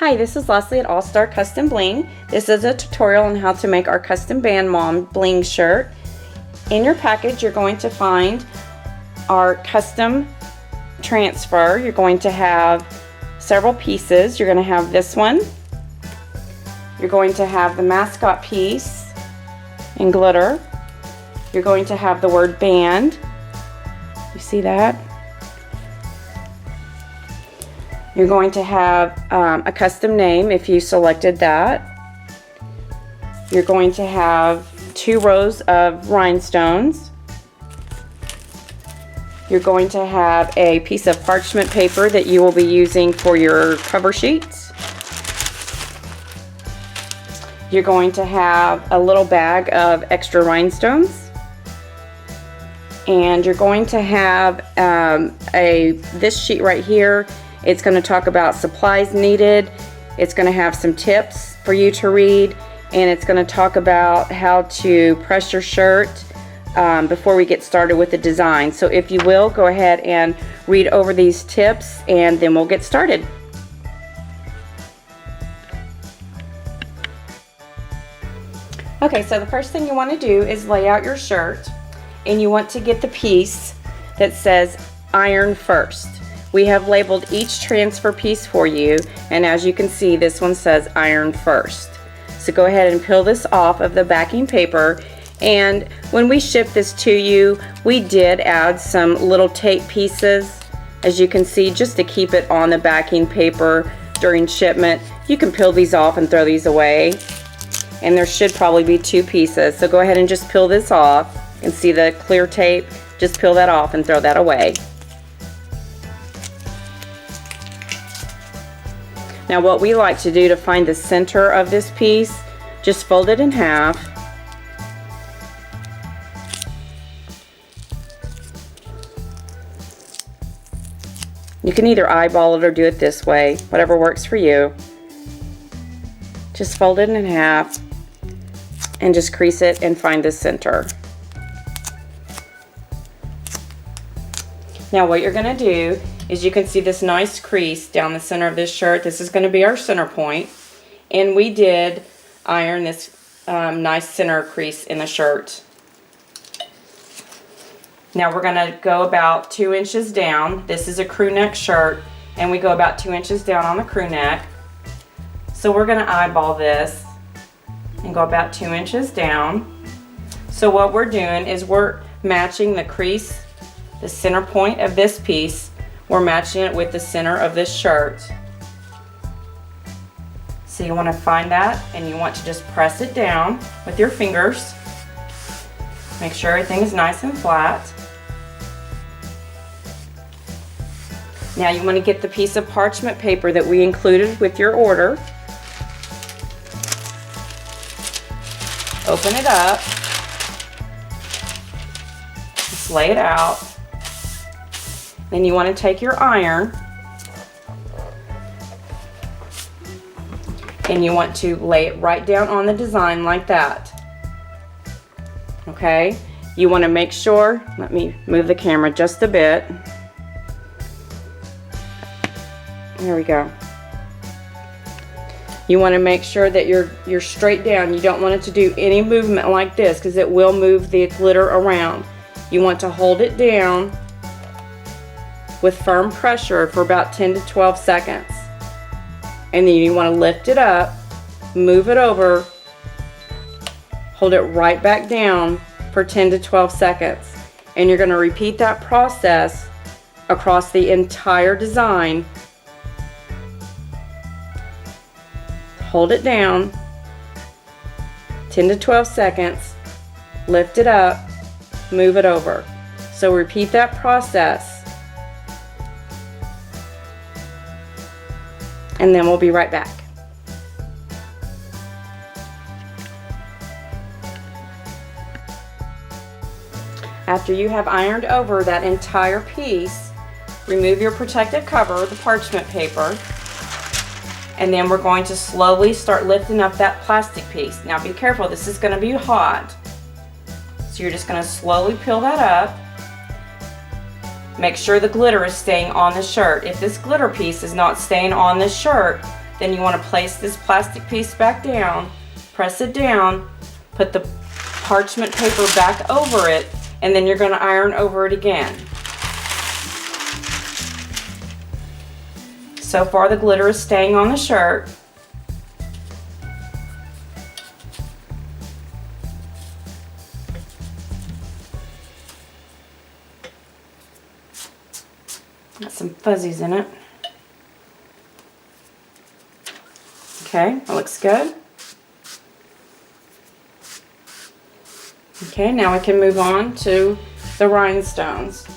Hi, this is Leslie at All Star Custom Bling. This is a tutorial on how to make our custom band mom bling shirt. In your package, you're going to find our custom transfer. You're going to have several pieces. You're going to have this one. You're going to have the mascot piece in glitter. You're going to have the word band. You see that? You're going to have a custom name if you selected that. You're going to have 2 rows of rhinestones. You're going to have a piece of parchment paper that you will be using for your cover sheets. You're going to have a little bag of extra rhinestones. And you're going to have this sheet right here. It's going to talk about supplies needed. It's going to have some tips for you to read, and it's going to talk about how to press your shirt before we get started with the design. So if you will, go ahead and read over these tips, and then we'll get started. Okay, so the first thing you want to do is lay out your shirt, and you want to get the piece that says iron first. We have labeled each transfer piece for you, and as you can see, this one says iron first. So go ahead and peel this off of the backing paper, and when we shipped this to you, we did add some little tape pieces, as you can see, just to keep it on the backing paper during shipment. You can peel these off and throw these away, and there should probably be 2 pieces. So go ahead and just peel this off, and see the clear tape, just peel that off and throw that away. Now what we like to do to find the center of this piece, just fold it in half. You can either eyeball it or do it this way, whatever works for you. Just fold it in half and just crease it and find the center. Now what you're going to do is you can see this nice crease down the center of this shirt. This is going to be our center point, and we did iron this nice center crease in the shirt. Now we're going to go about 2 inches down. This is a crew neck shirt, and we go about 2 inches down on the crew neck. So we're going to eyeball this and go about 2 inches down. So what we're doing is we're matching the crease, the center point of this piece. We're matching it with the center of this shirt. So you want to find that, and you want to just press it down with your fingers. Make sure everything is nice and flat. Now you want to get the piece of parchment paper that we included with your order. Open it up. Just lay it out. Then you want to take your iron and you want to lay it right down on the design like that. Okay? You want to make sure, let me move the camera just a bit. There we go. You want to make sure that you're straight down. You don't want it to do any movement like this because it will move the glitter around. You want to hold it down with firm pressure for about 10 to 12 seconds. And then you want to lift it up, move it over, hold it right back down for 10 to 12 seconds. And you're going to repeat that process across the entire design. Hold it down, 10 to 12 seconds, lift it up, move it over. So repeat that process. And then we'll be right back. After you have ironed over that entire piece, remove your protective cover, the parchment paper, and then we're going to slowly start lifting up that plastic piece. Now be careful, this is going to be hot. So you're just going to slowly peel that up. Make sure the glitter is staying on the shirt. If this glitter piece is not staying on this shirt, then you want to place this plastic piece back down, press it down, put the parchment paper back over it, and then you're going to iron over it again. So far the glitter is staying on the shirt. Got some fuzzies in it. Okay, that looks good. Okay, now we can move on to the rhinestones.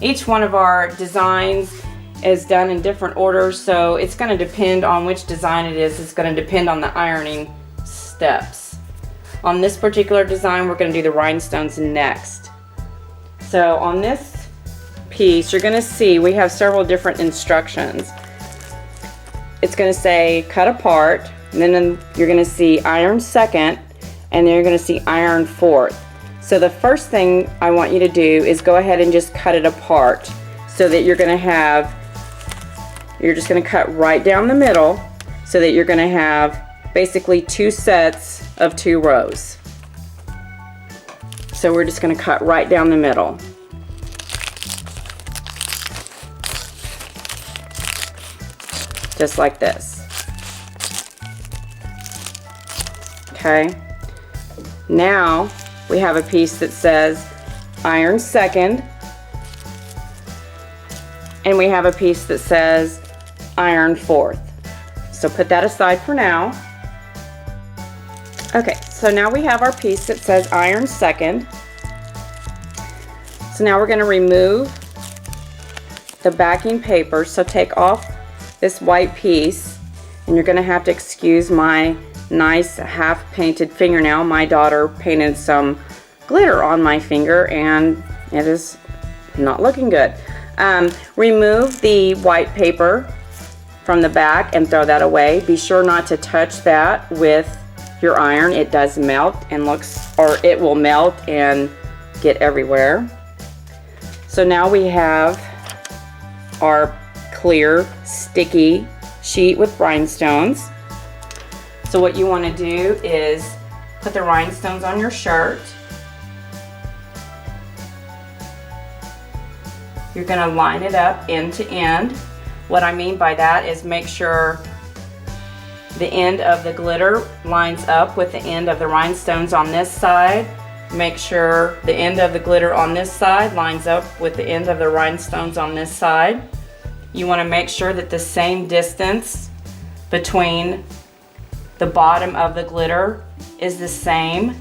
Each one of our designs is done in different orders, so it's going to depend on which design it is. It's going to depend on the ironing steps. On this particular design, we're going to do the rhinestones next. So on this piece, you're going to see we have several different instructions. It's going to say cut apart, and then you're going to see iron second, and then you're going to see iron fourth. So the first thing I want you to do is go ahead and just cut it apart, so that you're just going to cut right down the middle, so that you're going to have basically 2 sets of 2 rows. So we're just going to cut right down the middle. Just like this. Okay. Now we have a piece that says iron second, and we have a piece that says iron fourth. So put that aside for now. Okay, so now we have our piece that says iron second. So now we're going to remove the backing paper. So take off this white piece, and you're going to have to excuse my nice half painted fingernail. My daughter painted some glitter on my finger and it is not looking good. Remove the white paper from the back and throw that away. Be sure not to touch that with your iron. It does melt and it will melt and get everywhere. So now we have our clear sticky sheet with rhinestones. So what you want to do is put the rhinestones on your shirt. You're going to line it up end to end. What I mean by that is make sure the end of the glitter lines up with the end of the rhinestones on this side. Make sure the end of the glitter on this side lines up with the end of the rhinestones on this side. You want to make sure that the same distance between the bottom of the glitter is the same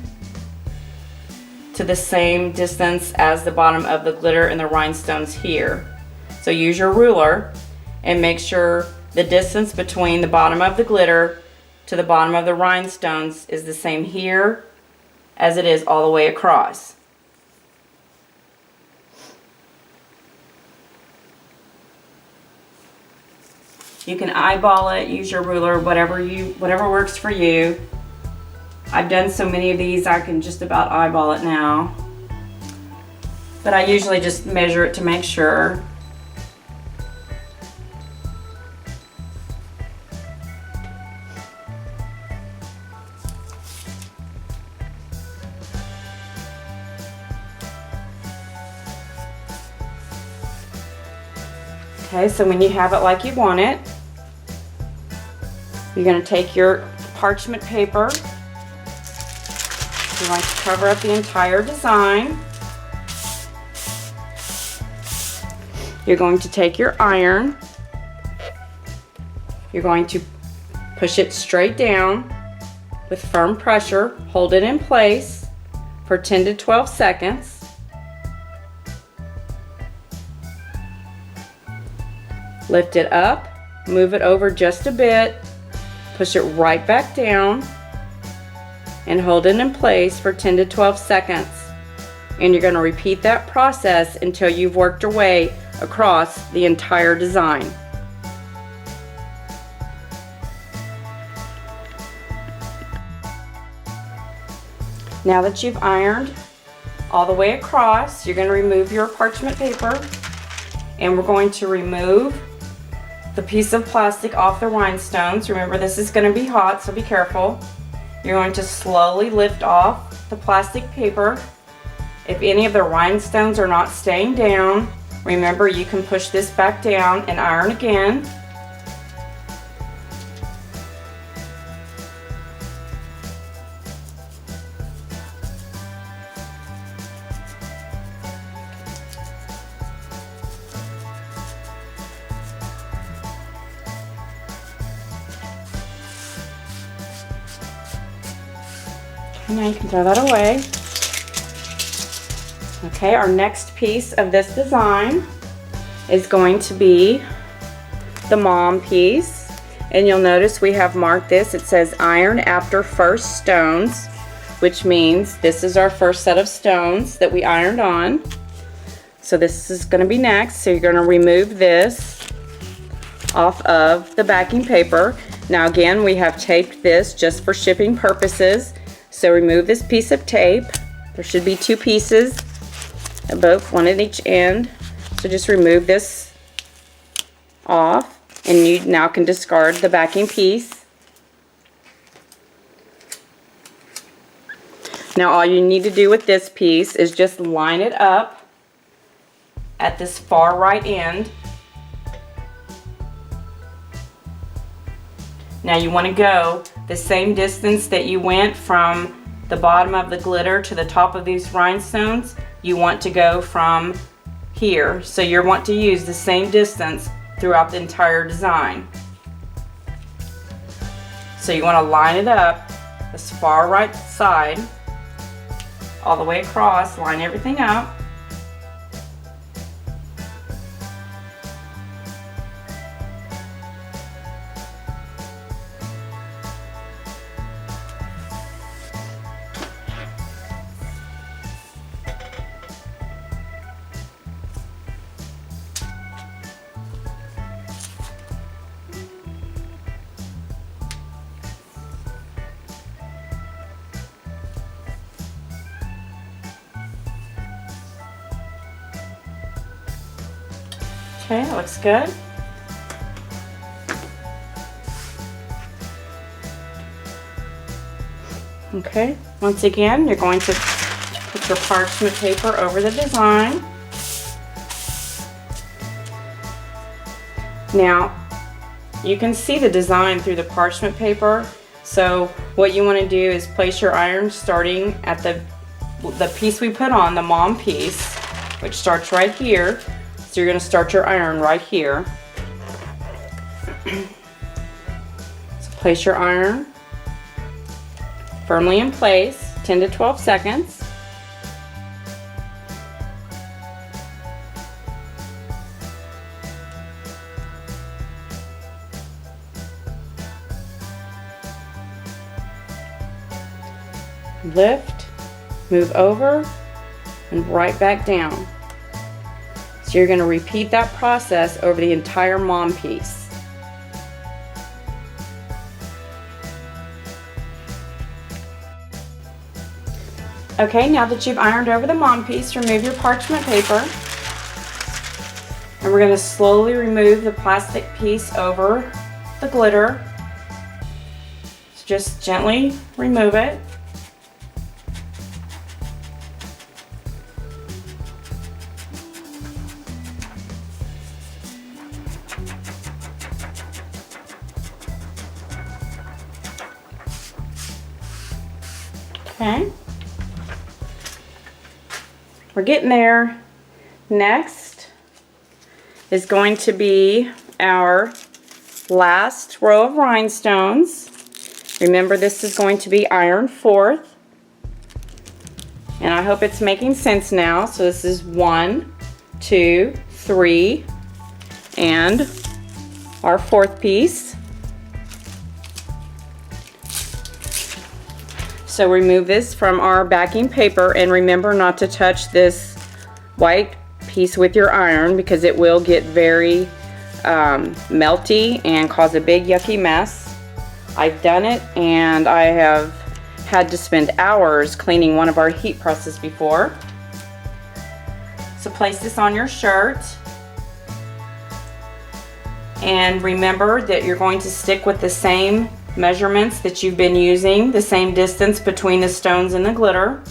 to the same distance as the bottom of the glitter and the rhinestones here. So use your ruler and make sure the distance between the bottom of the glitter to the bottom of the rhinestones is the same here as it is all the way across. You can eyeball it, use your ruler, whatever works for you. I've done so many of these I can just about eyeball it now. But I usually just measure it to make sure. Okay, so when you have it like you want it, you're going to take your parchment paper. You're going to cover up the entire design. You're going to take your iron. You're going to push it straight down with firm pressure. Hold it in place for 10 to 12 seconds. Lift it up, move it over just a bit, push it right back down, and hold it in place for 10 to 12 seconds. And you're going to repeat that process until you've worked your way across the entire design. Now that you've ironed all the way across, you're going to remove your parchment paper, and we're going to remove the piece of plastic off the rhinestones. Remember, this is going to be hot, so be careful. You're going to slowly lift off the plastic paper. If any of the rhinestones are not staying down, remember you can push this back down and iron again. Now you can throw that away. Okay, our next piece of this design is going to be the mom piece. And you'll notice we have marked this. It says iron after first stones, which means this is our first set of stones that we ironed on. So this is going to be next. So you're going to remove this off of the backing paper. Now again, we have taped this just for shipping purposes. So remove this piece of tape. There should be two pieces, both one at each end. So just remove this off, and you now can discard the backing piece. Now all you need to do with this piece is just line it up at this far right end. Now you want to go the same distance that you went from the bottom of the glitter to the top of these rhinestones. You want to go from here. So you want to use the same distance throughout the entire design. So you want to line it up this far right side all the way across, line everything up. Okay, that looks good. Okay, once again, you're going to put your parchment paper over the design. Now, you can see the design through the parchment paper. So what you want to do is place your iron starting at the piece we put on, the mom piece, which starts right here. So you're going to start your iron right here. So place your iron firmly in place, 10 to 12 seconds. Lift, move over, and right back down. So you're going to repeat that process over the entire mom piece. Okay, now that you've ironed over the mom piece, remove your parchment paper. And we're going to slowly remove the plastic piece over the glitter. So just gently remove it. Okay, we're getting there. Next is going to be our last row of rhinestones. Remember, this is going to be iron fourth, and I hope it's making sense now. So this is 1, 2, 3, and our fourth piece. So remove this from our backing paper, and remember not to touch this white piece with your iron because it will get very melty and cause a big yucky mess. I've done it, and I have had to spend hours cleaning one of our heat presses before. So place this on your shirt, And remember that you're going to stick with the same measurements that you've been using, the same distance between the stones and the glitter.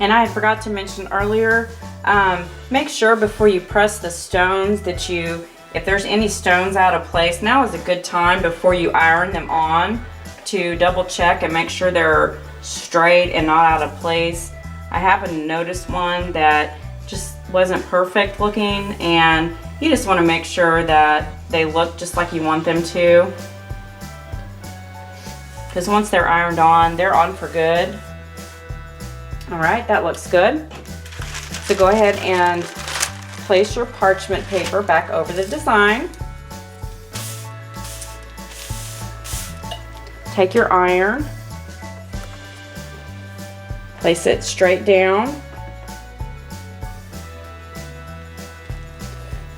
And I forgot to mention earlier, make sure before you press the stones that if there's any stones out of place, now is a good time before you iron them on to double check and make sure they're straight and not out of place. I happened to notice one that just wasn't perfect looking, and you just want to make sure that they look just like you want them to. Because once they're ironed on, they're on for good. All right, that looks good. So go ahead and place your parchment paper back over the design. Take your iron, place it straight down.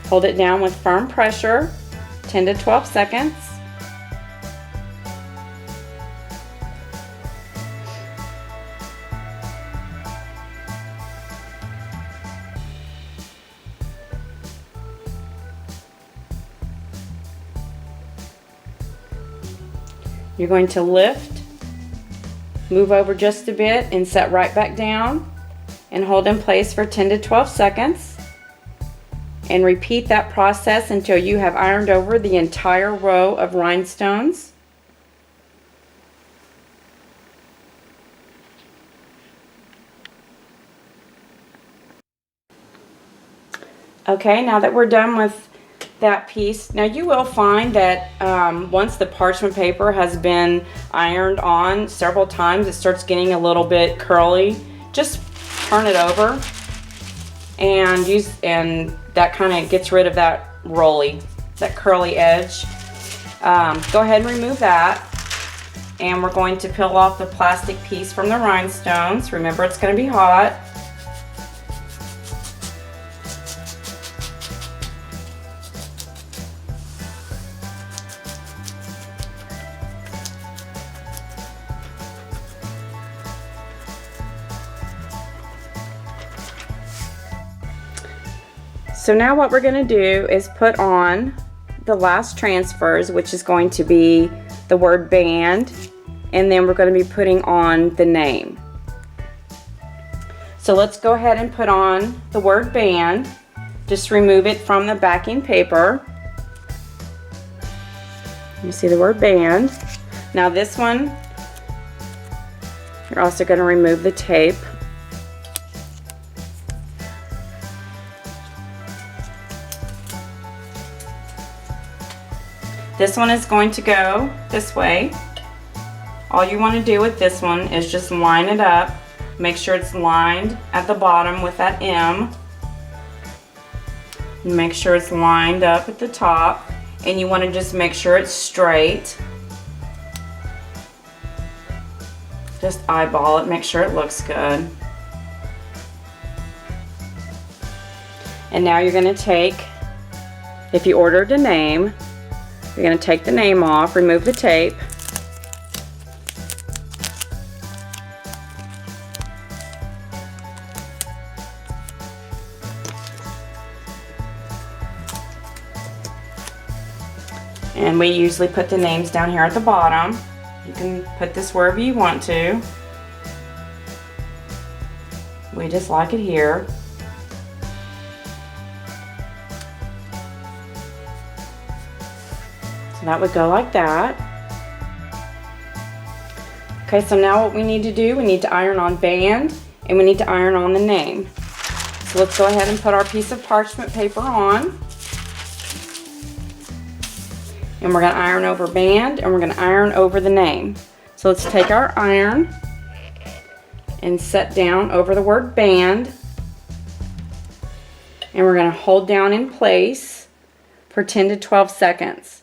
Hold it down with firm pressure, 10 to 12 seconds. You're going to lift, move over just a bit, and set right back down, and hold in place for 10 to 12 seconds. And repeat that process until you have ironed over the entire row of rhinestones. Okay, now that we're done with that piece, now you will find that once the parchment paper has been ironed on several times, it starts getting a little bit curly. Just turn it over and that kind of gets rid of that that curly edge. Go ahead and remove that, and we're going to peel off the plastic piece from the rhinestones. Remember, it's going to be hot. So now what we're going to do is put on the last transfers, which is going to be the word band, and then we're going to be putting on the name. So let's go ahead and put on the word band. Just remove it from the backing paper. You see the word band. Now this one, you're also going to remove the tape. This one is going to go this way. All you want to do with this one is just line it up. Make sure it's lined at the bottom with that M. Make sure it's lined up at the top. And you want to just make sure it's straight. Just eyeball it, make sure it looks good. And now you're going to take, if you ordered a name, you're going to take the name off, remove the tape. And we usually put the names down here at the bottom. You can put this wherever you want to. We just like it here. That would go like that. Okay, so now what we need to do, we need to iron on band, and we need to iron on the name. So let's go ahead and put our piece of parchment paper on. And we're going to iron over band, and we're going to iron over the name. So let's take our iron and set down over the word band. and we're going to hold down in place for 10 to 12 seconds.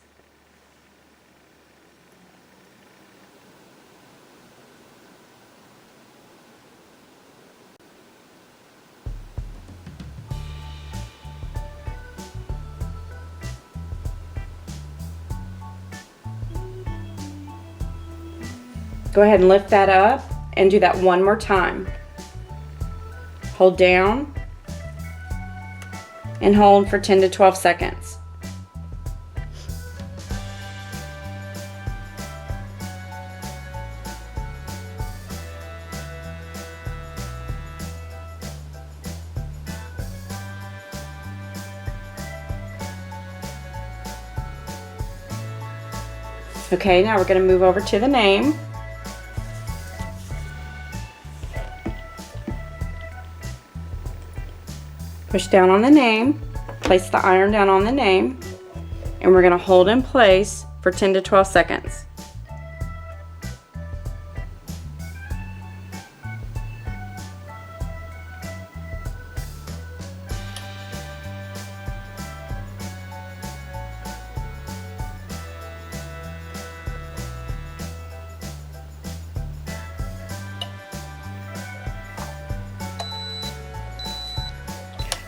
Go ahead and lift that up and do that one more time. Hold down and hold for 10 to 12 seconds. Okay, now we're going to move over to the name. Push down on the name, place the iron down on the name, and we're going to hold in place for 10 to 12 seconds.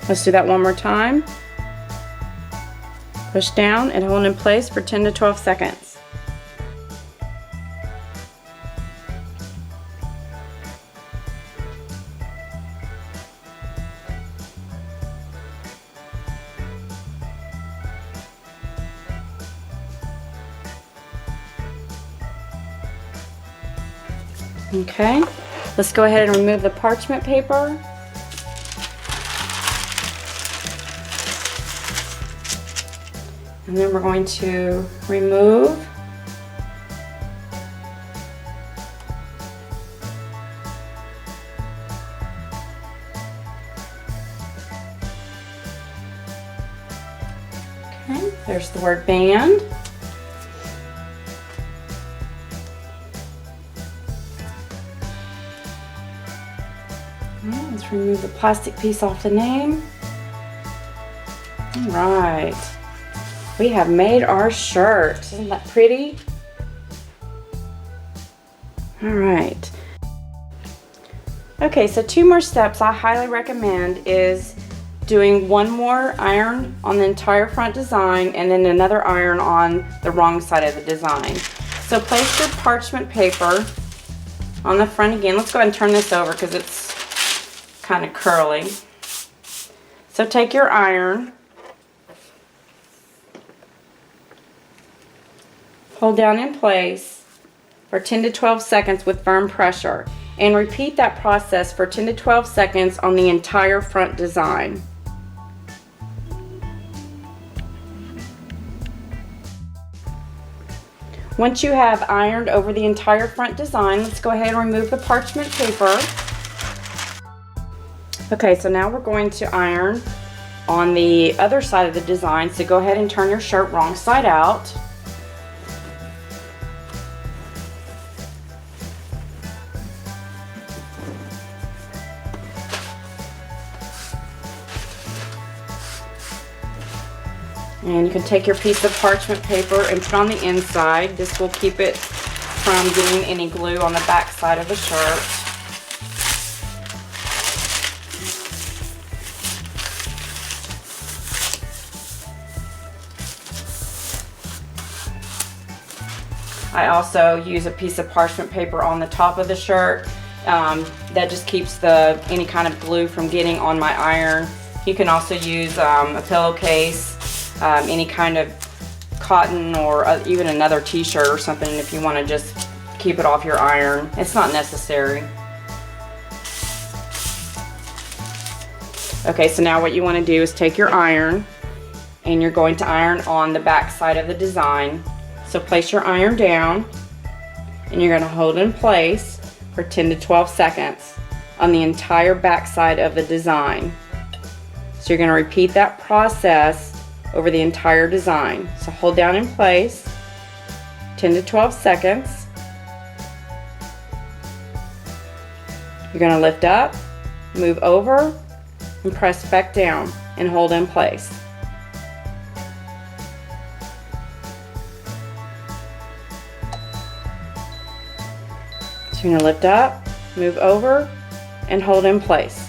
Let's do that one more time. Push down and hold in place for 10 to 12 seconds. Okay, let's go ahead and remove the parchment paper. And then we're going to remove okay, there's the word band. Let's remove the plastic piece off the name. All right. We have made our shirt. Isn't that pretty? All right. Okay, so 2 more steps I highly recommend is doing one more iron on the entire front design and then another iron on the wrong side of the design. So place your parchment paper on the front again. Let's go ahead and turn this over because it's kind of curly. So take your iron, hold down in place for 10 to 12 seconds with firm pressure, and repeat that process for 10 to 12 seconds on the entire front design. Once you have ironed over the entire front design, let's go ahead and remove the parchment paper. Okay, so now we're going to iron on the other side of the design, so go ahead and turn your shirt wrong side out. And you can take your piece of parchment paper and put on the inside. This will keep it from getting any glue on the back side of the shirt. I also use a piece of parchment paper on the top of the shirt. That just keeps any kind of glue from getting on my iron. You can also use a pillowcase, any kind of cotton, or even another t-shirt or something if you want to just keep it off your iron. It's not necessary. Okay, so now what you want to do is take your iron and you're going to iron on the back side of the design. So place your iron down and you're going to hold in place for 10 to 12 seconds on the entire back side of the design. So you're going to repeat that process over the entire design. So hold down in place 10 to 12 seconds. You're going to lift up, move over, and press back down. and hold in place. So you're going to lift up, move over, and hold in place.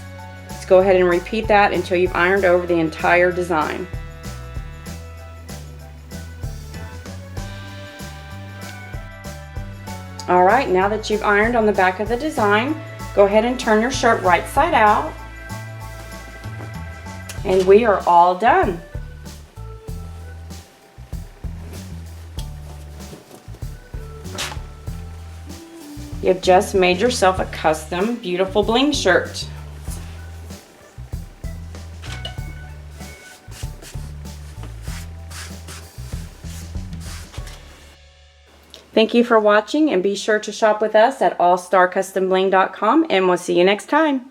Let's go ahead and repeat that until you've ironed over the entire design. Alright, now that you've ironed on the back of the design, go ahead and turn your shirt right side out. And we are all done. You've just made yourself a custom, beautiful bling shirt. Thank you for watching, and be sure to shop with us at allstarcustombling.com, and we'll see you next time.